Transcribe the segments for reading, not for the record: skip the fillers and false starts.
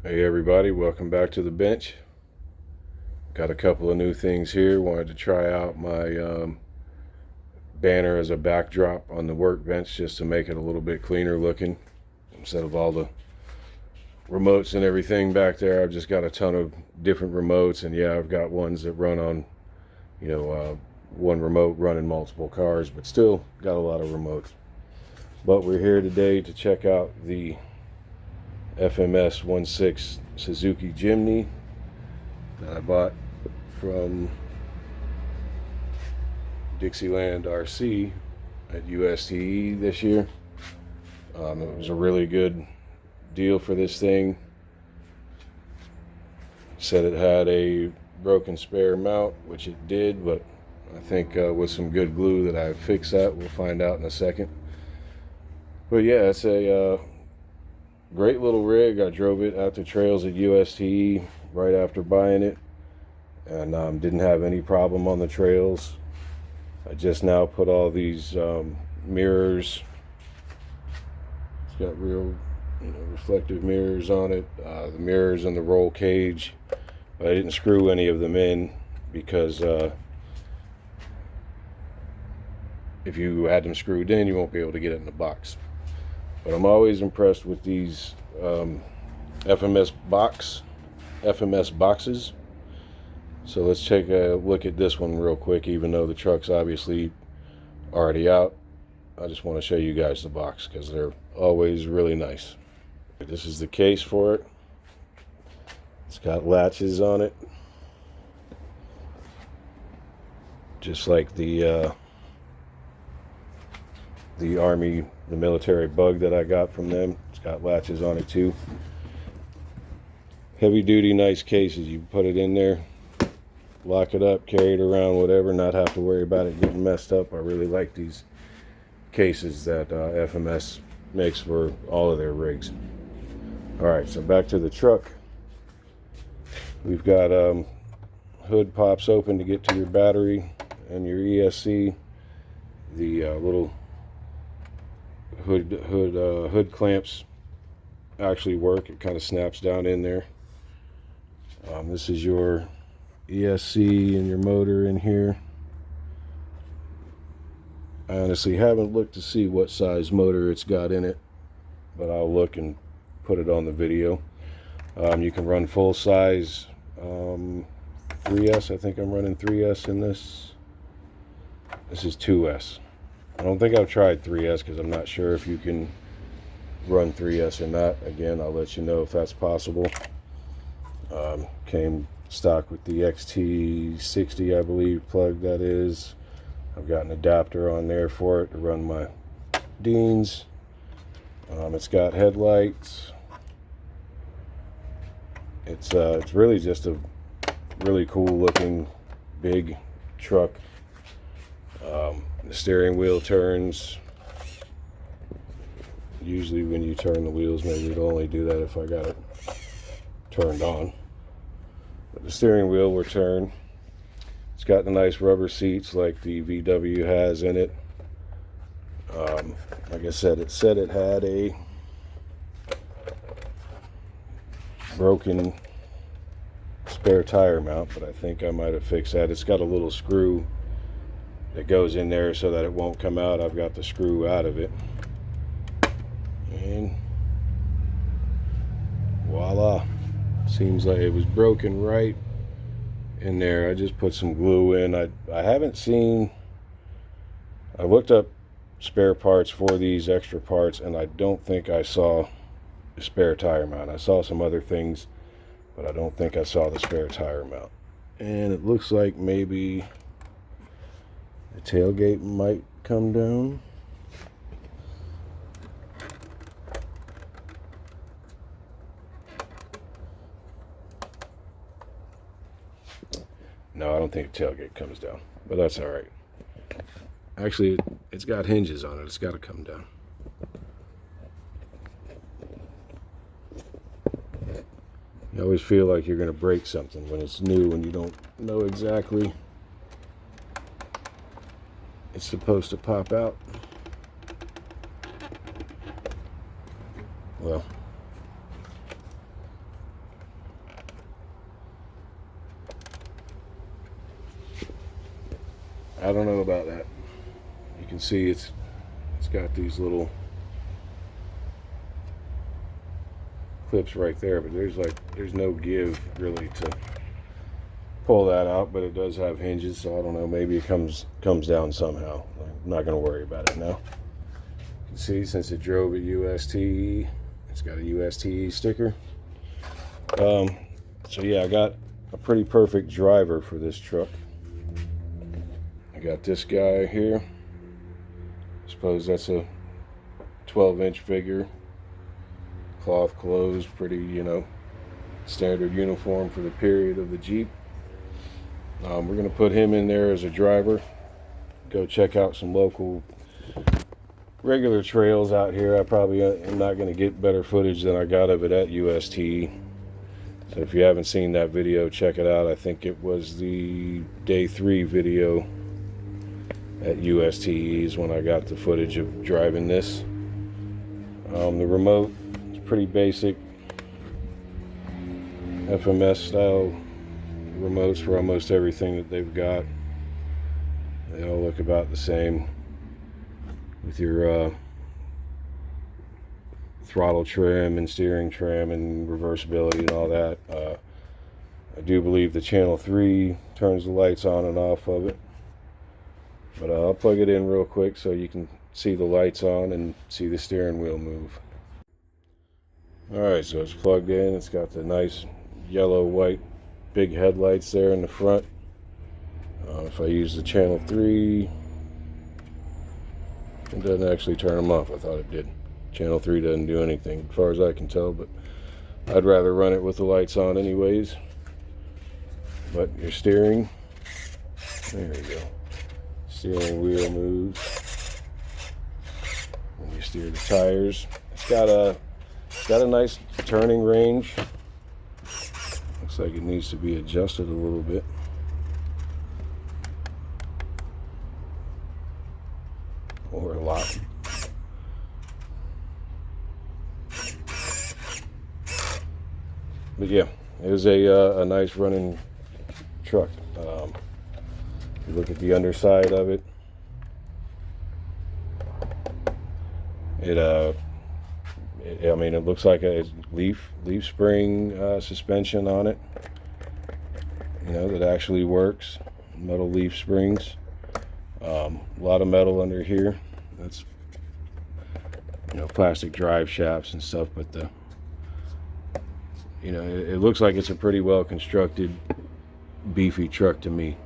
Hey everybody, welcome back to the bench. Got a couple of new things here. Wanted to try out my banner as a backdrop on the workbench just to make it a little bit cleaner looking. Instead of all the remotes and everything back there, I've just got a ton of different remotes, and yeah, I've got ones that run on, one remote running multiple cars, but still got a lot of remotes. But we're here today to check out the FMS Suzuki Jimny that I bought from Dixieland RC at USTE this year. It was a really good deal for this thing. Said it had a broken spare mount, which it did, but I think with some good glue that I fixed that. We'll find out in a second. But yeah, it's a great little rig. I drove it out the trails at USTE right after buying it, and didn't have any problem on the trails. I just now put all these mirrors. It's got real, reflective mirrors on it. The mirrors and the roll cage, but I didn't screw any of them in because if you had them screwed in, you won't be able to get it in the box. But I'm always impressed with these FMS boxes. So let's take a look at this one real quick. Even though the truck's obviously already out, I just want to show you guys the box because they're always really nice. This is the case for it. It's got latches on it, just like the military bug that I got from them. It's got latches on it too. Heavy duty, nice cases. You put it in there, lock it up, carry it around, whatever, not have to worry about it getting messed up. I really like these cases that FMS makes for all of their rigs. Alright, so back to the truck. We've got hood pops open to get to your battery and your ESC. The little hood clamps actually work. It kind of snaps down in there. This is your ESC and your motor in here. I honestly haven't looked to see what size motor it's got in it, but I'll look and put it on the video. You can run full size 3S. I think I'm running 3S in this. This is 2S. I don't think I've tried 3S because I'm not sure if you can run 3S or not. Again, I'll let you know if that's possible. Came stock with the XT60, I believe, plug that is. I've got an adapter on there for it to run my Deans. It's got headlights. It's really just a really cool looking big truck. The steering wheel turns. Usually when you turn the wheels, maybe it'll only do that if I got it turned on. But the steering wheel will turn. It's got the nice rubber seats like the VW has in it. Like I said, it had a broken spare tire mount, but I think I might have fixed that. It's got a little screw that goes in there so that it won't come out. I've got the screw out of it, and voila, seems like it was broken right in there. I just put some glue in. I haven't seen, I looked up spare parts for these extra parts, and I don't think I saw the spare tire mount. I saw some other things, but I don't think I saw the spare tire mount. And it looks like maybe the tailgate might come down. No, I don't think the tailgate comes down, but that's all right. Actually, it's got hinges on it. It's got to come down. You always feel like you're going to break something when it's new and you don't know exactly it's supposed to pop out. Well, I don't know about that. You can see it's got these little clips right there, but there's no give really to pull that out, but it does have hinges, so I don't know, maybe it comes down somehow. I'm not going to worry about it now. You can see, since it drove a USTE, it's got a USTE sticker. So yeah, I got a pretty perfect driver for this truck. I got this guy here. I suppose that's a 12-inch figure, cloth closed, pretty, you know, standard uniform for the period of the Jeep. We're going to put him in there as a driver. Go check out some local regular trails out here. I probably am not going to get better footage than I got of it at UST. So if you haven't seen that video, check it out. I think it was the day 3 video at UST's when I got the footage of driving this. The remote is pretty basic FMS style remotes for almost everything that they've got. They all look about the same, with your throttle trim and steering trim and reversibility and all that. I do believe the channel 3 turns the lights on and off of it, but I'll plug it in real quick so you can see the lights on and see the steering wheel move. Alright, so it's plugged in. It's got the nice yellow white big headlights there in the front. If I use the channel 3, it doesn't actually turn them off. I thought it did. Channel 3 doesn't do anything as far as I can tell, but I'd rather run it with the lights on anyways. But your steering, there you go. Steering wheel moves when you steer the tires. It's got a nice turning range. Looks like it needs to be adjusted a little bit. Or a lot. But yeah, it was a nice running truck. You look at the underside of it. I mean, it looks like a leaf spring suspension on it. You know, that actually works. Metal leaf springs. A lot of metal under here. That's, you know, plastic drive shafts and stuff, but you know, it looks like it's a pretty well constructed, beefy truck to me.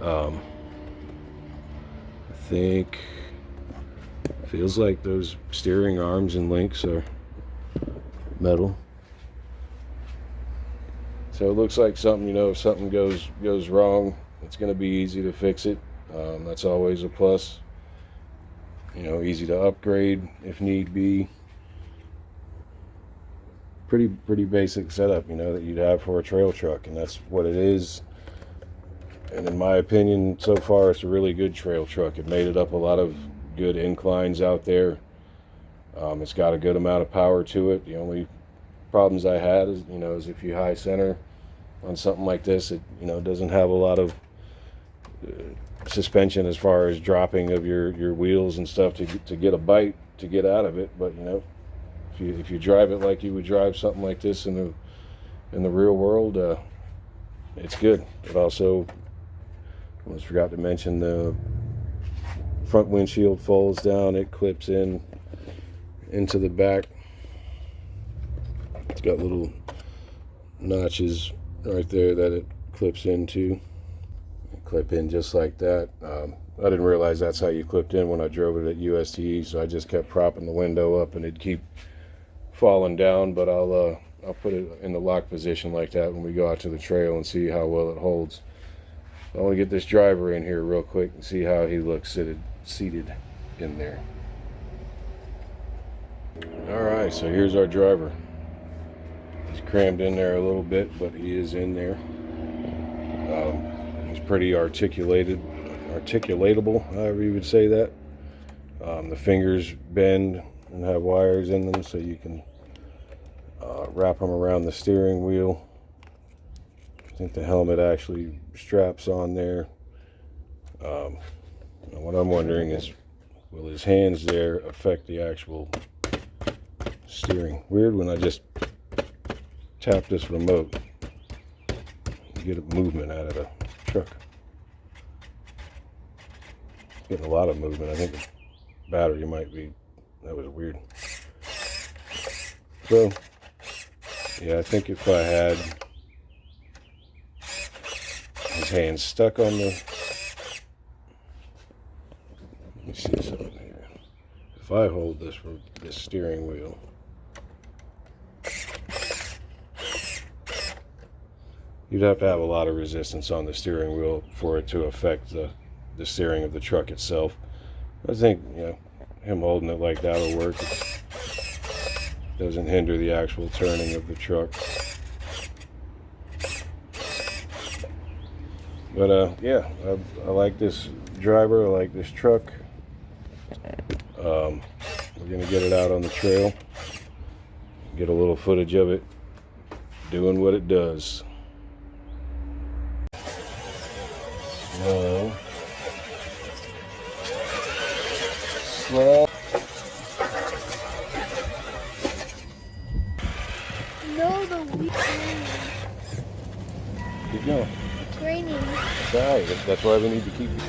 I think feels like those steering arms and links are metal. So it looks like something, you know, if something goes wrong, it's going to be easy to fix it. That's always a plus. You know, easy to upgrade if need be. Pretty basic setup, you know, that you'd have for a trail truck, and that's what it is. And in my opinion, so far, it's a really good trail truck. It made it up a lot of good inclines out there. It's got a good amount of power to it. The only problems I had is, you know, is if you high center on something like this, it, you know, doesn't have a lot of suspension as far as dropping of your wheels and stuff to get a bite to get out of it. But you know, if you drive it like you would drive something like this in the real world, it's good. It also, I almost forgot to mention, the front windshield folds down. It clips into the back. It's got little notches right there that it clips into. Clip in just like that. I didn't realize that's how you clipped in when I drove it at USTE, so I just kept propping the window up and it'd keep falling down. But I'll put it in the lock position like that when we go out to the trail and see how well it holds. I want to get this driver in here real quick and see how he looks seated in there. Alright, so here's our driver. He's crammed in there a little bit, but he is in there. He's pretty articulatable, however you would say that. The fingers bend and have wires in them, so you can wrap them around the steering wheel. I think the helmet actually straps on there. Now what I'm wondering is, will his hands there affect the actual steering? Weird when I just tap this remote, you get a movement out of the truck. Getting a lot of movement. I think the battery might be, that was weird. So, yeah, I think if I had his hands stuck on the, let me see something here. If I hold this steering wheel, you'd have to have a lot of resistance on the steering wheel for it to affect the steering of the truck itself. I think, you know, him holding it like that will work. It doesn't hinder the actual turning of the truck. But yeah, I like this driver. I like this truck. We're gonna get it out on the trail, get a little footage of it doing what it does. Slow. No, the wheel's Keep going. It's raining. It's all right. That's why we need to keep it.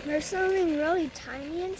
There's something really tiny inside.